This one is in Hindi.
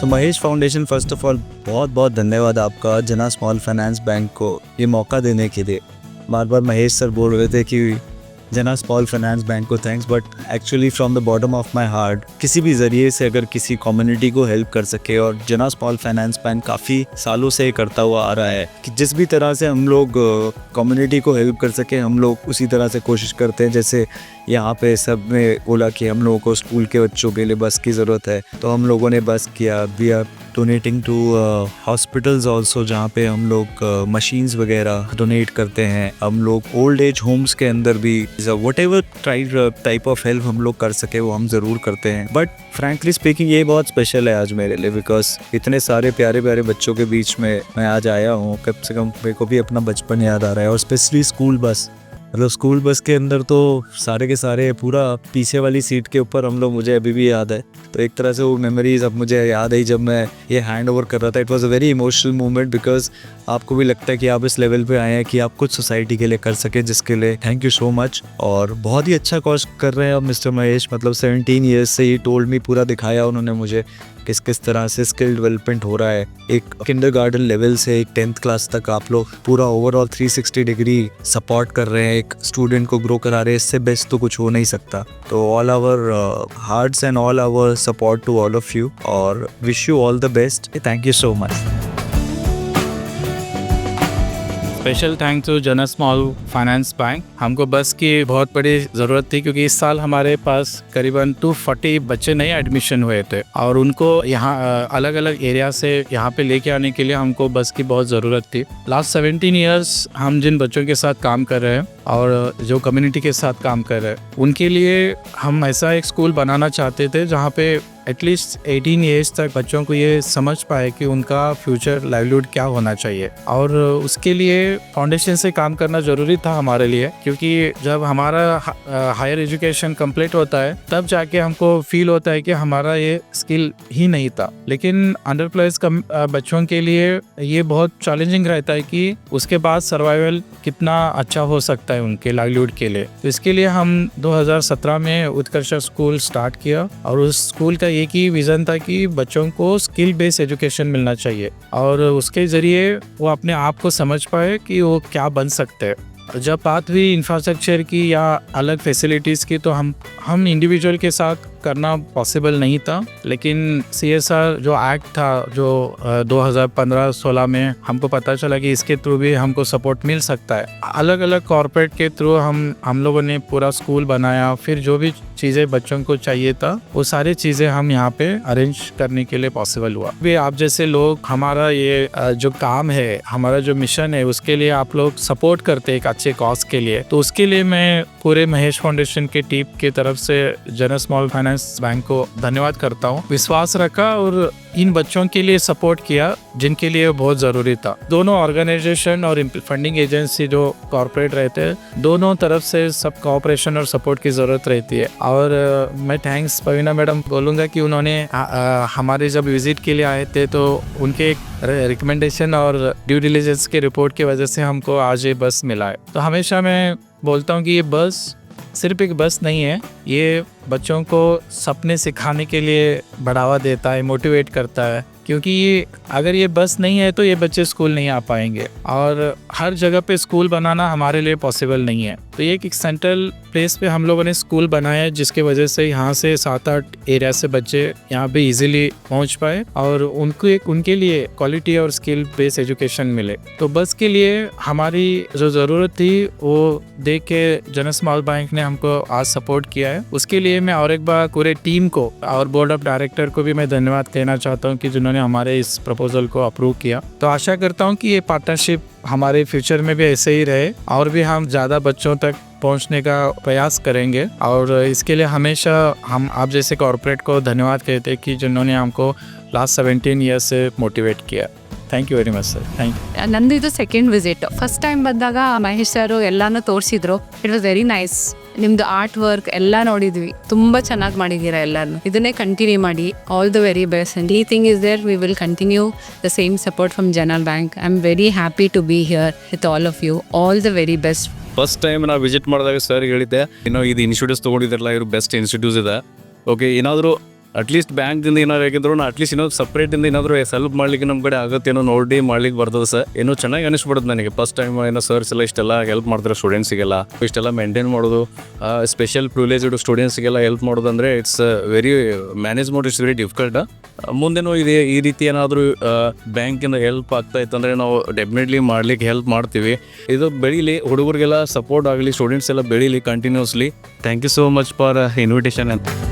Mahesh foundation, first of all बहुत बहुत धन्यवाद आपका जना स्मॉल फाइनेंस बैंक को ये मौका देने के लिए। बार बार महेश सर बोल रहे थे कि जना स्मॉल फाइनेंस बैंक को thanks, but actually from the bottom of my heart किसी भी ज़रिए से अगर किसी कम्युनिटी को हेल्प कर सके, और जना स्मॉल फाइनेंस बैंक काफ़ी सालों से करता हुआ आ रहा है कि जिस भी तरह से हम लोग कम्युनिटी को हेल्प कर सके हम लोग उसी तरह से कोशिश करते हैं। जैसे यहाँ पे सब ने बोला कि हम लोगों को स्कूल के बच्चों के लिए बस की ज़रूरत है, तो हम लोगों ने बस किया। We are donating to hospitals also, जहाँ पे हम लोग मशीन्स वगैरह डोनेट करते हैं। हम लोग ओल्ड एज होम्स के अंदर भी what ever type of help हम लोग कर सके वो हम ज़रूर करते हैं। बट फ्रैंकली स्पीकिंग ये बहुत स्पेशल है आज मेरे लिए, बिकॉज इतने सारे प्यारे प्यारे बच्चों के बीच में मैं आज आया हूँ। कम से कम मेरे को भी अपना बचपन याद आ रहा है, और स्पेशली स्कूल बस, मतलब स्कूल बस के अंदर तो सारे के सारे पूरा पीछे वाली सीट के ऊपर हम लोग, मुझे अभी भी याद है। तो एक तरह से वो मेमोरीज अब मुझे याद आई जब मैं ये हैंड ओवर कर रहा था। It was a very emotional moment, because आपको भी लगता है कि आप इस लेवल पे आए हैं कि आप कुछ सोसाइटी के लिए कर सकें, जिसके लिए थैंक यू सो मच। और बहुत ही अच्छा कॉज कर रहे हैं अब मिस्टर महेश, मतलब 17 ईयर्स से ही टोल्ड मी, पूरा दिखाया उन्होंने मुझे किस किस तरह से स्किल डेवलपमेंट हो रहा है। एक किंडरगार्टन लेवल से एक 10th क्लास तक आप लोग पूरा ओवरऑल 360 डिग्री सपोर्ट कर रहे हैं, एक स्टूडेंट को ग्रो करा रहे हैं। इससे बेस्ट तो कुछ हो नहीं सकता। तो all our hearts and all our support to all of you, और wish you all the best. Thank you so much. Special thank to Jana small finance bank. हमको बस की बहुत बड़ी ज़रूरत थी, क्योंकि इस साल हमारे पास करीबन 240 बच्चे नए एडमिशन हुए थे, और उनको यहाँ अलग अलग एरिया से यहाँ पे लेके आने के लिए हमको बस की बहुत ज़रूरत थी। लास्ट 17 ईयर्स हम जिन बच्चों के साथ काम कर रहे हैं और जो कम्युनिटी के साथ काम कर रहे हैं, उनके लिए हम ऐसा एक स्कूल बनाना चाहते थे जहाँ पे एटलीस्ट 18 एज तक बच्चों को ये समझ पाए कि उनका फ्यूचर लाइवलीहुड क्या होना चाहिए। और उसके लिए फाउंडेशन से काम करना ज़रूरी था हमारे लिए, क्योंकि जब हमारा हायर एजुकेशन कंप्लीट होता है तब जाके हमको फील होता है कि हमारा ये स्किल ही नहीं था। लेकिन अंडर प्लेस बच्चों के लिए ये बहुत चैलेंजिंग रहता है कि उसके बाद सर्वाइवल कितना अच्छा हो सकता है उनके लाइवलीहुड के लिए। तो इसके लिए हम 2017 में उत्कर्ष स्कूल स्टार्ट किया, और उस स्कूल का एक ही विजन था कि बच्चों को स्किल बेस्ड एजुकेशन मिलना चाहिए, और उसके ज़रिए वो अपने आप को समझ पाए कि वो क्या बन सकते हैं। जब बात हुई इंफ्रास्ट्रक्चर की या अलग फैसिलिटीज़ की, तो हम इंडिविजुअल के साथ करना पॉसिबल नहीं था। लेकिन CSR जो एक्ट था, जो 2015-16 में हमको पता चला कि इसके थ्रू भी हमको सपोर्ट मिल सकता है। अलग अलग कॉर्पोरेट के थ्रू हम लोगों ने पूरा स्कूल बनाया, फिर जो भी चीज़ें बच्चों को चाहिए था वो सारी चीज़ें हम यहाँ पे अरेंज करने के लिए पॉसिबल हुआ। भी आप जैसे लोग हमारा ये जो काम है, हमारा जो मिशन है, उसके लिए आप लोग सपोर्ट करते हैं एक अच्छे कॉज के लिए, तो उसके लिए मैं पूरे महेश फाउंडेशन के टीम की तरफ से जना स्मॉल फाइनेंस बैंक को धन्यवाद करता हूँ। विश्वास रखा और इन बच्चों के लिए सपोर्ट किया जिनके लिए बहुत ज़रूरी था। दोनों ऑर्गेनाइजेशन और फंडिंग एजेंसी जो कॉर्पोरेट रहते हैं, दोनों तरफ से सब कोऑपरेशन और सपोर्ट की ज़रूरत रहती है। और मैं थैंक्स पवीना मैडम बोलूँगा कि उन्होंने हमारे जब विजिट के लिए आए थे तो उनके रिकमेंडेशन और ड्यू डिलिजेंस के रिपोर्ट की वजह से हमको आज ये बस मिला है। तो हमेशा मैं बोलता हूँ कि ये बस सिर्फ एक बस नहीं है, ये बच्चों को सपने सिखाने के लिए बढ़ावा देता है, मोटिवेट करता है। क्योंकि अगर ये बस नहीं है तो ये बच्चे स्कूल नहीं आ पाएंगे, और हर जगह पे स्कूल बनाना हमारे लिए पॉसिबल नहीं है। तो ये एक सेंट्रल प्लेस पे हम लोगों ने स्कूल बनाया है, जिसके वजह से यहाँ से 7-8 एरिया से बच्चे यहाँ पे इजीली पहुँच पाए और उनके लिए क्वालिटी और स्किल बेस्ड एजुकेशन मिले। तो बस के लिए हमारी जो ज़रूरत थी वो देख के जना स्मॉल बैंक ने हमको आज सपोर्ट किया है। उसके लिए मैं और एक बार पूरे टीम को और बोर्ड ऑफ डायरेक्टर को भी मैं धन्यवाद कहना चाहता हूँ कि जिन्होंने हमारे इस प्रपोजल को अप्रूव किया। तो आशा करता हूँ कि ये पार्टनरशिप हमारे फ्यूचर में भी ऐसे ही रहे और भी हम ज़्यादा बच्चों तक पहुंचने का प्रयास करेंगे। और इसके लिए हमेशा हम आप जैसे कॉर्पोरेट को धन्यवाद कहते हैं कि जिन्होंने हमको लास्ट 17 ईयर्स से मोटिवेट किया। Thank you very much sir. Thank you. ನಂದು ಇದು ಸೆಕೆಂಡ್ ವಿಸಿಟ್. ಫಸ್ಟ್ ಟೈಮ್ ಬಂದಾಗ ಮಹೇಶ್ ಸರ್ ಎಲ್ಲನೂ ತೋರಿಸಿದ್ರು. It was very nice. ನಿಮ್ದು ಆರ್ಟ್ ವರ್ಕ್ ಎಲ್ಲ ನೋಡಿದ್ವಿ, ತುಂಬ ಚೆನ್ನಾಗಿ ಮಾಡಿದ್ದೀರಾ ಎಲ್ಲಾನು. ಇದನ್ನೇ ಕಂಟಿನ್ಯೂ ಮಾಡಿ. All the very best. And ಈ thing is there, we will continue the same support from general bank. I am very happy to be here with all of you. All the very best. First time ನಾವು ವಿಸಿಟ್ ಮಾಡಿದಾಗ ಸರ್ ಹೇಳಿದ್ದೆ, ಇದು ಇನ್ಸ್ಟಿಟ್ಯೂಟ್ಸ್ ತೊಗೊಂಡಿದ್ದಾರಲ್ಲ, ಇವರು ಬೆಸ್ಟ್ ಇನ್ಸ್ಟಿಟ್ಯೂಟ್ಸ್ ಇದೆ. ಓಕೆ, ಏನಾದರೂ ಅಟ್ಲೀಸ್ಟ್ ಬ್ಯಾಂಕ್ದಿಂದ ಏನಾರು ಆಗಿದ್ರು ಅಟ್ಲೀಸ್ಟ್ ಇನ್ನೊಂದು ಸಪ್ರೇಟಿಂದ ಏನಾದರೂ ಹೆಲ್ಪ್ ಮಾಡ್ಲಿಕ್ಕೆ ನಮ್ಮ ಕಡೆ ಆಗುತ್ತೇನೋ ನೋಡಿ ಮಾಡ್ಲಿಕ್ಕೆ ಬರ್ತದೆ ಸರ್. ಏನೋ ಚೆನ್ನಾಗಿ ಅನಿಸ್ಬಿಡುತ್ತೆ ನನಗೆ. ಫಸ್ಟ್ ಟೈಮ್ ಏನೋ ಸರ್ಸ್ ಎಲ್ಲ ಇಷ್ಟೆಲ್ಲ ಹೆಲ್ಪ್ ಮಾಡ್ತಾರೆ ಸ್ಟೂಡೆಂಟ್ಸಿಗೆಲ್ಲ, ಇಷ್ಟೆಲ್ಲ ಮೇಂಟೈನ್ ಮಾಡೋದು, ಸ್ಪೆಷಲ್ ಪ್ರಿವಿಲೇಜ್ಡ್ ಸ್ಟೂಡೆಂಟ್ಸ್ಗೆಲ್ಲ ಹೆಲ್ಪ್ ಮಾಡೋದು ಅಂದರೆ ಇಟ್ಸ್ ವೆರಿ ಮ್ಯಾನೇಜ್ ಮಾಡೋದು ಇಟ್ಸ್ ವೆರಿ ಡಿಫಿಕಲ್ಟ್. ಮುಂದೆನೂ ಇದೆ ಈ ರೀತಿ ಏನಾದರೂ ಬ್ಯಾಂಕಿಂದ ಹೆಲ್ಪ್ ಆಗ್ತಾ ಇತ್ತಂದರೆ ನಾವು ಡೆಫಿನೆಟ್ಲಿ ಮಾಡ್ಲಿಕ್ಕೆ ಹೆಲ್ಪ್ ಮಾಡ್ತೀವಿ. ಇದು ಬೆಳೀಲಿ, ಹುಡುಗರಿಗೆಲ್ಲ ಸಪೋರ್ಟ್ ಆಗಲಿ, ಸ್ಟೂಡೆಂಟ್ಸ್ ಎಲ್ಲ ಬೆಳೀಲಿ continuously. Thank you so much for invitation ಅಂತ.